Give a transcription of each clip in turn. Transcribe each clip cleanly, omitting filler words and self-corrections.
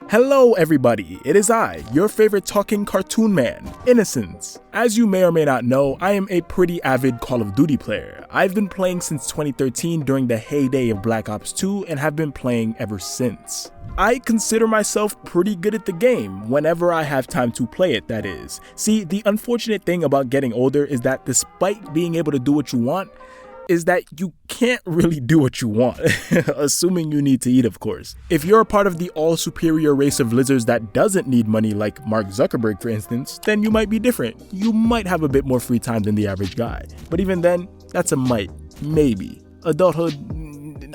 Hello everybody, it is I, your favorite talking cartoon man, Innocence. As you may or may not know, I am a pretty avid Call of Duty player. I've been playing since 2013 during the heyday of Black Ops 2 and have been playing ever since. I consider myself pretty good at the game, whenever I have time to play it, that is. See, the unfortunate thing about getting older is that despite being able to do what you want, is that you can't really do what you want, assuming you need to eat, of course. If you're a part of the all-superior race of lizards that doesn't need money like Mark Zuckerberg, for instance, then you might be different. You might have a bit more free time than the average guy. But even then, that's a might, maybe. Adulthood,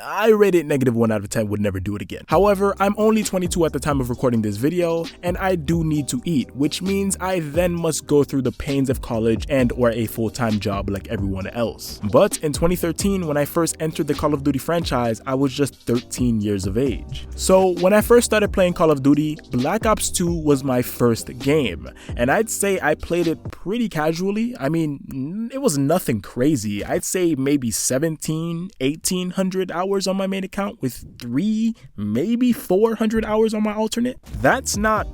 I rate it -1 out of 10, would never do it again. However, I'm only 22 at the time of recording this video, and I do need to eat, which means I then must go through the pains of college and or a full-time job like everyone else. But in 2013, when I first entered the Call of Duty franchise, I was just 13 years of age. So when I first started playing Call of Duty, Black Ops 2 was my first game, and I'd say I played it pretty casually. I mean, it was nothing crazy. I'd say maybe 1,800 hours on my main account with 300, maybe 400 hours on my alternate. That's not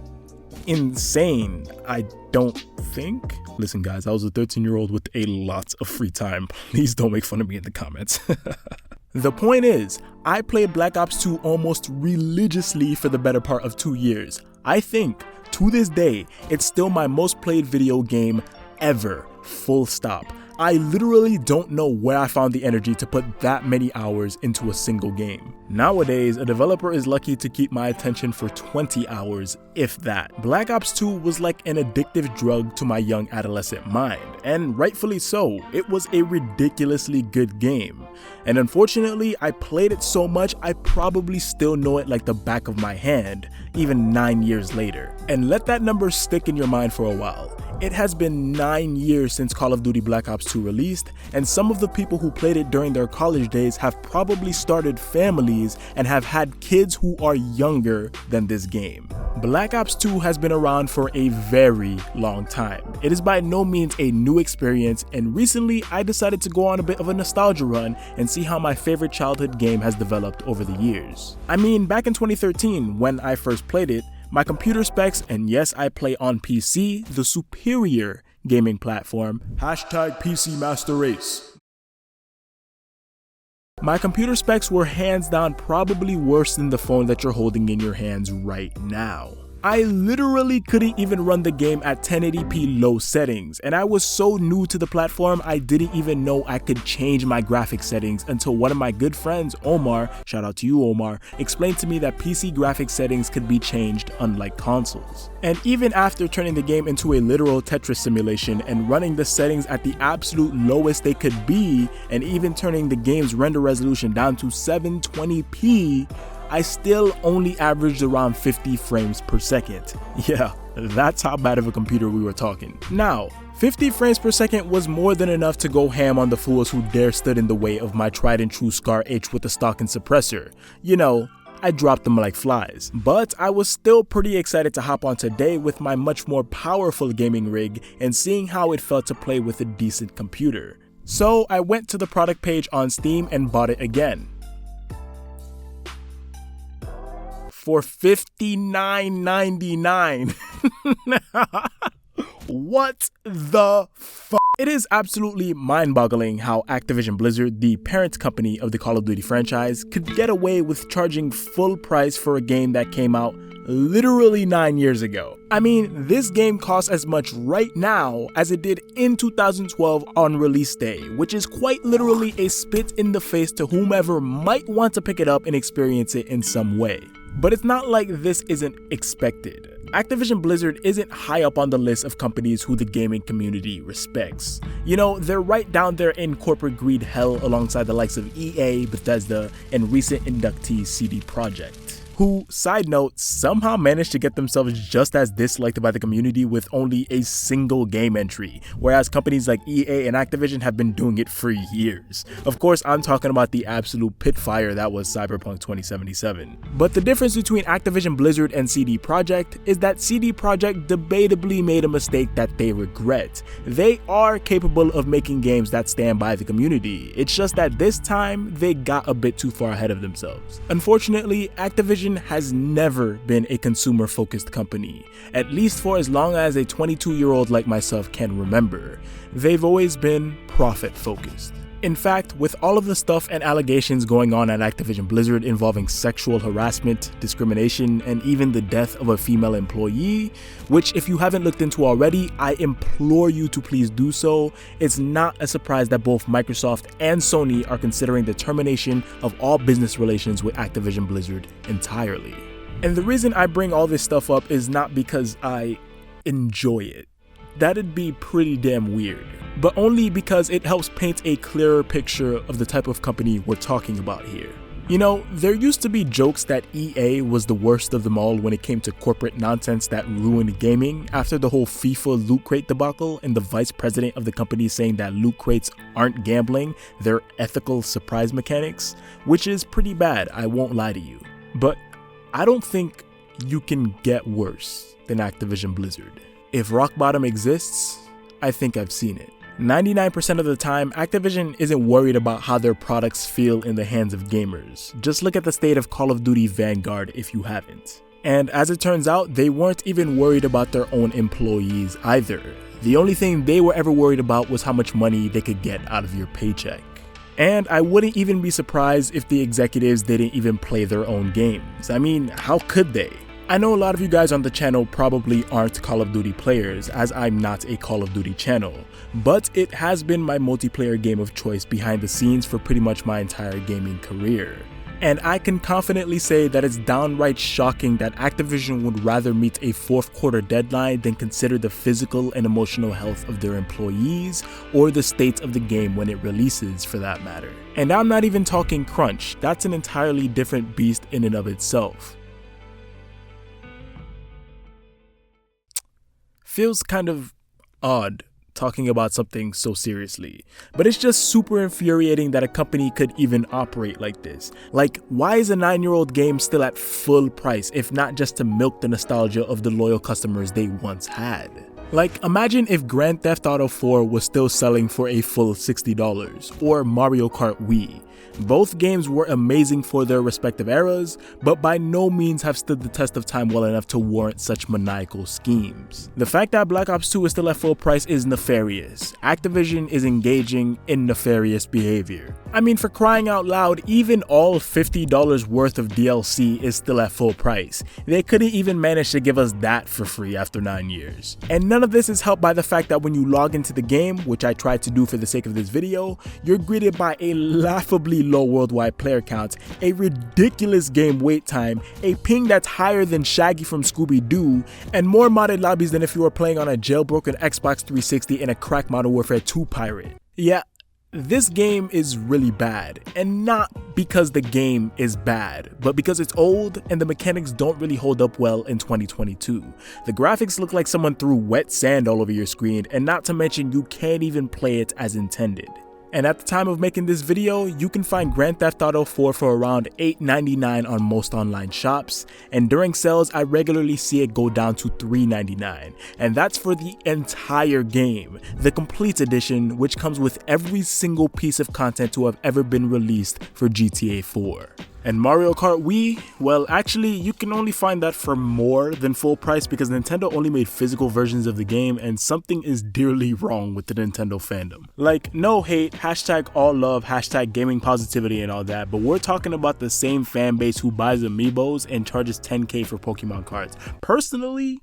insane, I don't think. Listen guys, I was a 13-year-old with a lot of free time. Please don't make fun of me in the comments. The point is, I played Black Ops 2 almost religiously for the better part of 2 years. I think, to this day, it's still my most played video game ever, full stop. I literally don't know where I found the energy to put that many hours into a single game. Nowadays, a developer is lucky to keep my attention for 20 hours, if that. Black Ops 2 was like an addictive drug to my young adolescent mind, and rightfully so. It was a ridiculously good game. And unfortunately, I played it so much I probably still know it like the back of my hand, even 9 years later. And let that number stick in your mind for a while. It has been 9 years since Call of Duty Black Ops 2 released, and some of the people who played it during their college days have probably started families and have had kids who are younger than this game. Black Ops 2 has been around for a very long time. It is by no means a new experience, and recently I decided to go on a bit of a nostalgia run and see how my favorite childhood game has developed over the years. I mean, back in 2013, when I first played it, my computer specs, and yes, I play on PC, the superior gaming platform, #PC Master Race. My computer specs were hands down probably worse than the phone that you're holding in your hands right now. I literally couldn't even run the game at 1080p low settings, and I was so new to the platform I didn't even know I could change my graphics settings until one of my good friends, Omar, shout out to you Omar, explained to me that PC graphics settings could be changed unlike consoles. And even after turning the game into a literal Tetris simulation and running the settings at the absolute lowest they could be, and even turning the game's render resolution down to 720p, I still only averaged around 50 frames per second. Yeah, that's how bad of a computer we were talking. Now, 50 frames per second was more than enough to go ham on the fools who dare stood in the way of my tried and true Scar H with the stock and suppressor. You know, I dropped them like flies. But I was still pretty excited to hop on today with my much more powerful gaming rig and seeing how it felt to play with a decent computer. So I went to the product page on Steam and bought it again. For $59.99. What the fuck? It is absolutely mind-boggling how Activision Blizzard, the parent company of the Call of Duty franchise, could get away with charging full price for a game that came out literally 9 years ago. I mean, this game costs as much right now as it did in 2012 on release day, which is quite literally a spit in the face to whomever might want to pick it up and experience it in some way. But it's not like this isn't expected. Activision Blizzard isn't high up on the list of companies who the gaming community respects. You know, they're right down there in corporate greed hell alongside the likes of EA, Bethesda, and recent inductee CD Projekt, who, side note, somehow managed to get themselves just as disliked by the community with only a single game entry, whereas companies like EA and Activision have been doing it for years. Of course, I'm talking about the absolute pit fire that was Cyberpunk 2077. But the difference between Activision Blizzard and CD Projekt is that CD Projekt debatably made a mistake that they regret. They are capable of making games that stand by the community. It's just that this time, they got a bit too far ahead of themselves. Unfortunately, Activision Activision has never been a consumer-focused company, at least for as long as a 22-year-old like myself can remember. They've always been profit-focused. In fact, with all of the stuff and allegations going on at Activision Blizzard involving sexual harassment, discrimination, and even the death of a female employee, which if you haven't looked into already, I implore you to please do so, it's not a surprise that both Microsoft and Sony are considering the termination of all business relations with Activision Blizzard entirely. And the reason I bring all this stuff up is not because I enjoy it. That'd be pretty damn weird. But only because it helps paint a clearer picture of the type of company we're talking about here. You know, there used to be jokes that EA was the worst of them all when it came to corporate nonsense that ruined gaming after the whole FIFA loot crate debacle and the vice president of the company saying that loot crates aren't gambling, they're ethical surprise mechanics, which is pretty bad, I won't lie to you. But I don't think you can get worse than Activision Blizzard. If rock bottom exists, I think I've seen it. 99% of the time, Activision isn't worried about how their products feel in the hands of gamers. Just look at the state of Call of Duty Vanguard if you haven't. And as it turns out, they weren't even worried about their own employees either. The only thing they were ever worried about was how much money they could get out of your paycheck. And I wouldn't even be surprised if the executives didn't even play their own games. I mean, how could they? I know a lot of you guys on the channel probably aren't Call of Duty players, as I'm not a Call of Duty channel, but it has been my multiplayer game of choice behind the scenes for pretty much my entire gaming career. And I can confidently say that it's downright shocking that Activision would rather meet a fourth quarter deadline than consider the physical and emotional health of their employees or the state of the game when it releases for that matter. And I'm not even talking crunch, that's an entirely different beast in and of itself. Feels kind of odd talking about something so seriously, but it's just super infuriating that a company could even operate like this. Like, why is a 9-year-old game still at full price if not just to milk the nostalgia of the loyal customers they once had? Like, imagine if Grand Theft Auto 4 was still selling for a full $60, or Mario Kart Wii. Both games were amazing for their respective eras, but by no means have stood the test of time well enough to warrant such maniacal schemes. The fact that Black Ops 2 is still at full price is nefarious. Activision is engaging in nefarious behavior. I mean, for crying out loud, even all $50 worth of DLC is still at full price. They couldn't even manage to give us that for free after 9 years. And none of this is helped by the fact that when you log into the game, which I tried to do for the sake of this video, you're greeted by a laughably low worldwide player count, a ridiculous game wait time, a ping that's higher than Shaggy from Scooby-Doo, and more modded lobbies than if you were playing on a jailbroken Xbox 360 in a cracked Modern Warfare 2 pirate. Yeah, this game is really bad, and not because the game is bad, but because it's old and the mechanics don't really hold up well in 2022. The graphics look like someone threw wet sand all over your screen, and not to mention you can't even play it as intended. And at the time of making this video, you can find Grand Theft Auto 4 for around $8.99 on most online shops, and during sales I regularly see it go down to $3.99, and that's for the entire game, the complete edition, which comes with every single piece of content to have ever been released for GTA 4. And Mario Kart Wii? Well, actually, you can only find that for more than full price because Nintendo only made physical versions of the game, and something is dearly wrong with the Nintendo fandom. Like, no hate, hashtag all love, hashtag gaming positivity and all that, but we're talking about the same fan base who buys amiibos and charges $10K for Pokemon cards. Personally,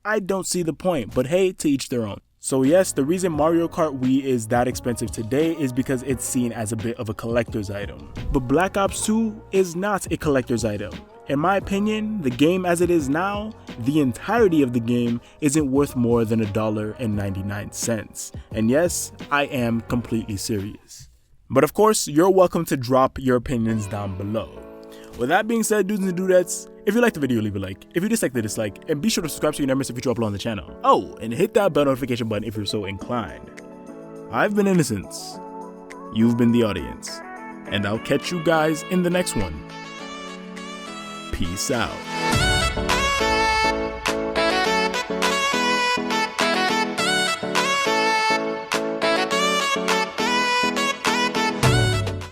I don't see the point, but hey, to each their own. So yes, the reason Mario Kart Wii is that expensive today is because it's seen as a bit of a collector's item. But Black Ops 2 is not a collector's item. In my opinion, the game as it is now, the entirety of the game isn't worth more than $1.99. And yes, I am completely serious. But of course, you're welcome to drop your opinions down below. With that being said, dudes and dudettes, if you liked the video, leave a like. If you dislike the dislike, and be sure to subscribe so you never miss a future upload on the channel. Oh, and hit that bell notification button if you're so inclined. I've been Innocence. You've been the audience. And I'll catch you guys in the next one. Peace out.